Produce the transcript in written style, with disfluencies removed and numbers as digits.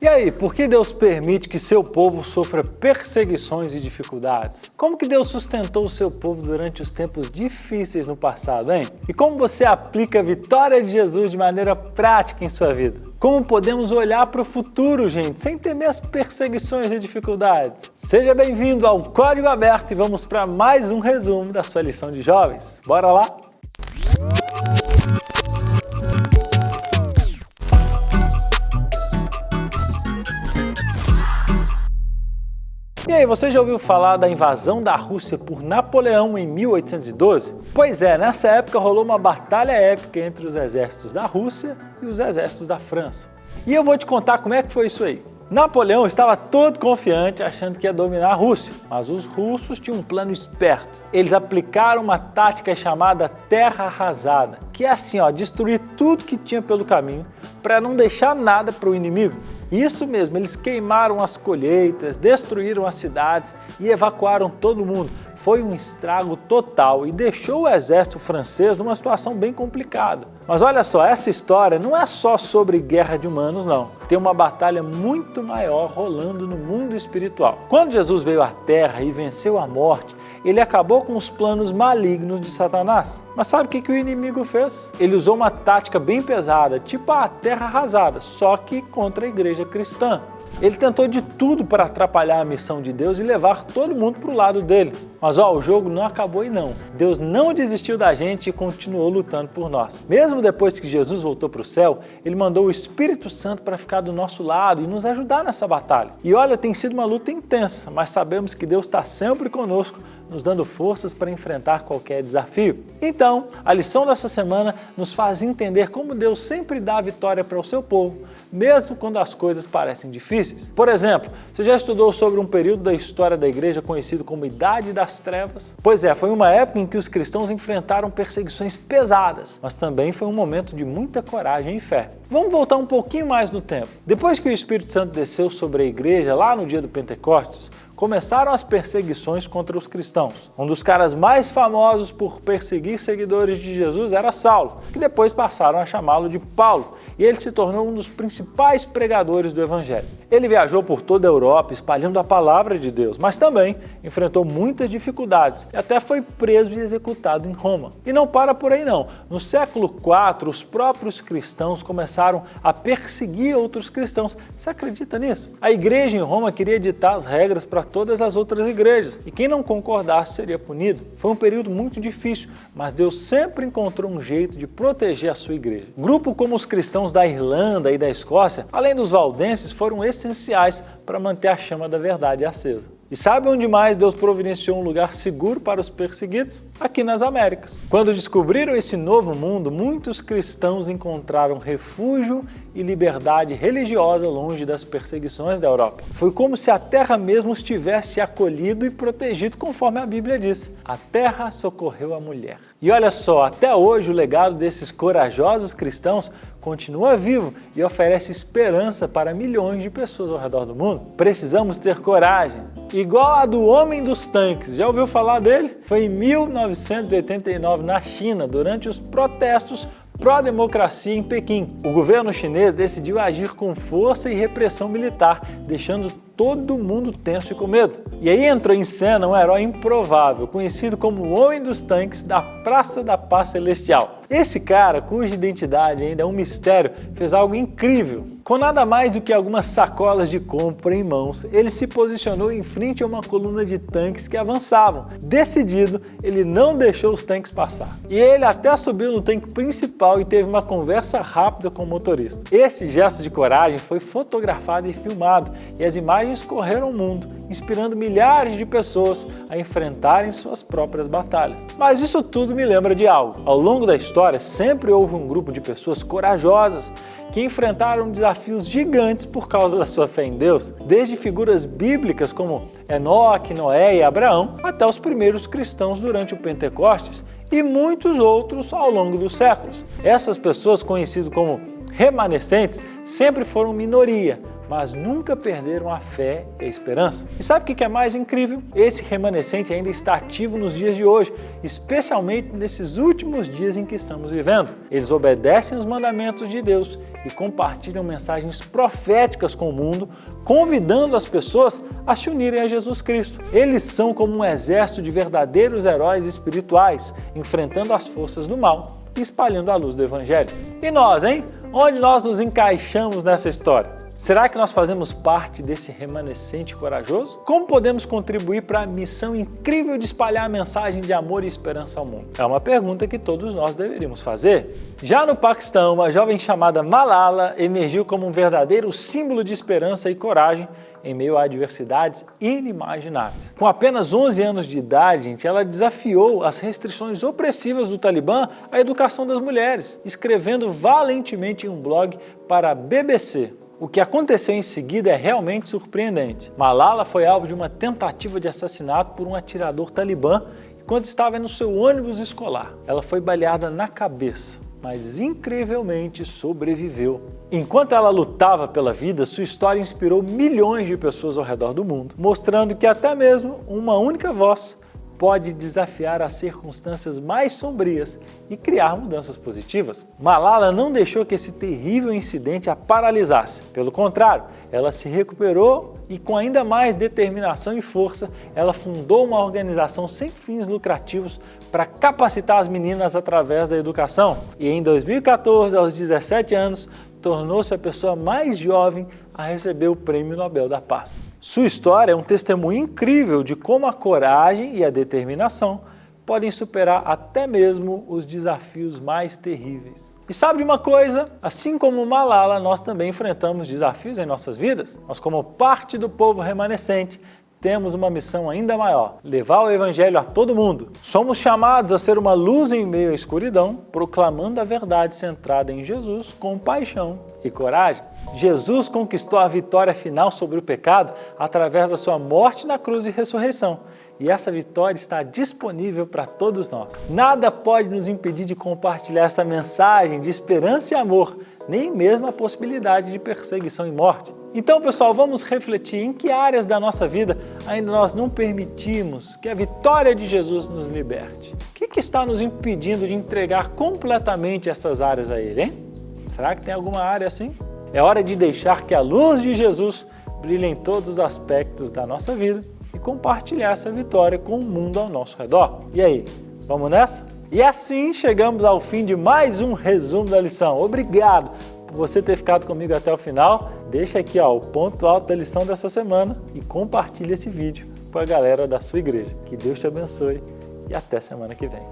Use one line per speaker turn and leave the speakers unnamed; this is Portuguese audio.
E aí, por que Deus permite que seu povo sofra perseguições e dificuldades? Como que Deus sustentou o seu povo durante os tempos difíceis no passado, hein? E como você aplica a vitória de Jesus de maneira prática em sua vida? Como podemos olhar para o futuro, gente, sem temer as perseguições e dificuldades? Seja bem-vindo ao Código Aberto e vamos para mais um resumo da sua lição de jovens. Bora lá? E aí, você já ouviu falar da invasão da Rússia por Napoleão em 1812? Pois é, nessa época rolou uma batalha épica entre os exércitos da Rússia e os exércitos da França. E eu vou te contar como é que foi isso aí. Napoleão estava todo confiante, achando que ia dominar a Rússia, mas os russos tinham um plano esperto. Eles aplicaram uma tática chamada terra arrasada, que é assim, destruir tudo que tinha pelo caminho para não deixar nada para o inimigo. Isso mesmo, eles queimaram as colheitas, destruíram as cidades e evacuaram todo mundo. Foi um estrago total e deixou o exército francês numa situação bem complicada. Mas olha só, essa história não é só sobre guerra de humanos, não. Tem uma batalha muito maior rolando no mundo espiritual. Quando Jesus veio à Terra e venceu a morte, ele acabou com os planos malignos de Satanás. Mas sabe o que o inimigo fez? Ele usou uma tática bem pesada, tipo a terra arrasada, só que contra a igreja cristã. Ele tentou de tudo para atrapalhar a missão de Deus e levar todo mundo para o lado dele. Mas o jogo não acabou aí não. Deus não desistiu da gente e continuou lutando por nós. Mesmo depois que Jesus voltou para o céu, ele mandou o Espírito Santo para ficar do nosso lado e nos ajudar nessa batalha. E olha, tem sido uma luta intensa, mas sabemos que Deus está sempre conosco, nos dando forças para enfrentar qualquer desafio. Então, a lição dessa semana nos faz entender como Deus sempre dá a vitória para o seu povo, mesmo quando as coisas parecem difíceis. Por exemplo, você já estudou sobre um período da história da igreja conhecido como Idade das Trevas? Pois é, foi uma época em que os cristãos enfrentaram perseguições pesadas, mas também foi um momento de muita coragem e fé. Vamos voltar um pouquinho mais no tempo. Depois que o Espírito Santo desceu sobre a igreja, lá no dia do Pentecostes, começaram as perseguições contra os cristãos. Um dos caras mais famosos por perseguir seguidores de Jesus era Saulo, que depois passaram a chamá-lo de Paulo, e ele se tornou um dos principais pregadores do Evangelho. Ele viajou por toda a Europa espalhando a palavra de Deus, mas também enfrentou muitas dificuldades e até foi preso e executado em Roma. E não para por aí não. No século IV, os próprios cristãos começaram a perseguir outros cristãos. Você acredita nisso? A igreja em Roma queria ditar as regras para todas as outras igrejas, e quem não concordasse seria punido. Foi um período muito difícil, mas Deus sempre encontrou um jeito de proteger a sua igreja. Grupos como os cristãos da Irlanda e da Escócia, além dos valdenses, foram essenciais para manter a chama da verdade acesa. E sabe onde mais Deus providenciou um lugar seguro para os perseguidos? Aqui nas Américas. Quando descobriram esse novo mundo, muitos cristãos encontraram refúgio e liberdade religiosa longe das perseguições da Europa. Foi como se a terra mesmo os tivesse acolhido e protegido, conforme a Bíblia diz. A terra socorreu a mulher. E olha só, até hoje o legado desses corajosos cristãos continua vivo e oferece esperança para milhões de pessoas ao redor do mundo. Precisamos ter coragem, igual a do Homem dos Tanques. Já ouviu falar dele? Foi em 1989, na China, durante os protestos pró-democracia em Pequim. O governo chinês decidiu agir com força e repressão militar, deixando todo mundo tenso e com medo. E aí entrou em cena um herói improvável, conhecido como o Homem dos Tanques da Praça da Paz Celestial. Esse cara, cuja identidade ainda é um mistério, fez algo incrível. Com nada mais do que algumas sacolas de compra em mãos, ele se posicionou em frente a uma coluna de tanques que avançavam. Decidido, ele não deixou os tanques passar. E ele até subiu no tanque principal e teve uma conversa rápida com o motorista. Esse gesto de coragem foi fotografado e filmado, e as imagens correram o mundo, inspirando milhares de pessoas a enfrentarem suas próprias batalhas. Mas isso tudo me lembra de algo. Ao longo da história, sempre houve um grupo de pessoas corajosas que enfrentaram desafios gigantes por causa da sua fé em Deus, desde figuras bíblicas como Enoque, Noé e Abraão, até os primeiros cristãos durante o Pentecostes e muitos outros ao longo dos séculos. Essas pessoas, conhecidas como remanescentes, sempre foram minoria, mas nunca perderam a fé e a esperança. E sabe o que é mais incrível? Esse remanescente ainda está ativo nos dias de hoje, especialmente nesses últimos dias em que estamos vivendo. Eles obedecem os mandamentos de Deus e compartilham mensagens proféticas com o mundo, convidando as pessoas a se unirem a Jesus Cristo. Eles são como um exército de verdadeiros heróis espirituais, enfrentando as forças do mal e espalhando a luz do Evangelho. E nós, hein? Onde nós nos encaixamos nessa história? Será que nós fazemos parte desse remanescente corajoso? Como podemos contribuir para a missão incrível de espalhar a mensagem de amor e esperança ao mundo? É uma pergunta que todos nós deveríamos fazer. Já no Paquistão, uma jovem chamada Malala emergiu como um verdadeiro símbolo de esperança e coragem em meio a adversidades inimagináveis. Com apenas 11 anos de idade, ela desafiou as restrições opressivas do Talibã à educação das mulheres, escrevendo valentemente em um blog para a BBC. O que aconteceu em seguida é realmente surpreendente. Malala foi alvo de uma tentativa de assassinato por um atirador talibã enquanto estava no seu ônibus escolar. Ela foi baleada na cabeça, mas incrivelmente sobreviveu. Enquanto ela lutava pela vida, sua história inspirou milhões de pessoas ao redor do mundo, mostrando que até mesmo uma única voz pode desafiar as circunstâncias mais sombrias e criar mudanças positivas. Malala não deixou que esse terrível incidente a paralisasse. Pelo contrário, ela se recuperou e, com ainda mais determinação e força, ela fundou uma organização sem fins lucrativos para capacitar as meninas através da educação. E em 2014, aos 17 anos, tornou-se a pessoa mais jovem a receber o Prêmio Nobel da Paz. Sua história é um testemunho incrível de como a coragem e a determinação podem superar até mesmo os desafios mais terríveis. E sabe de uma coisa? Assim como Malala, nós também enfrentamos desafios em nossas vidas. Nós, como parte do povo remanescente, temos uma missão ainda maior: levar o Evangelho a todo mundo. Somos chamados a ser uma luz em meio à escuridão, proclamando a verdade centrada em Jesus com paixão e coragem. Jesus conquistou a vitória final sobre o pecado através da sua morte na cruz e ressurreição. E essa vitória está disponível para todos nós. Nada pode nos impedir de compartilhar essa mensagem de esperança e amor, nem mesmo a possibilidade de perseguição e morte. Então, pessoal, vamos refletir em que áreas da nossa vida ainda nós não permitimos que a vitória de Jesus nos liberte. O que está nos impedindo de entregar completamente essas áreas a Ele, hein? Será que tem alguma área assim? É hora de deixar que a luz de Jesus brilhe em todos os aspectos da nossa vida e compartilhar essa vitória com o mundo ao nosso redor. E aí, vamos nessa? E assim chegamos ao fim de mais um resumo da lição. Obrigado por você ter ficado comigo até o final. Deixa aqui o ponto alto da lição dessa semana e compartilha esse vídeo com a galera da sua igreja. Que Deus te abençoe e até semana que vem.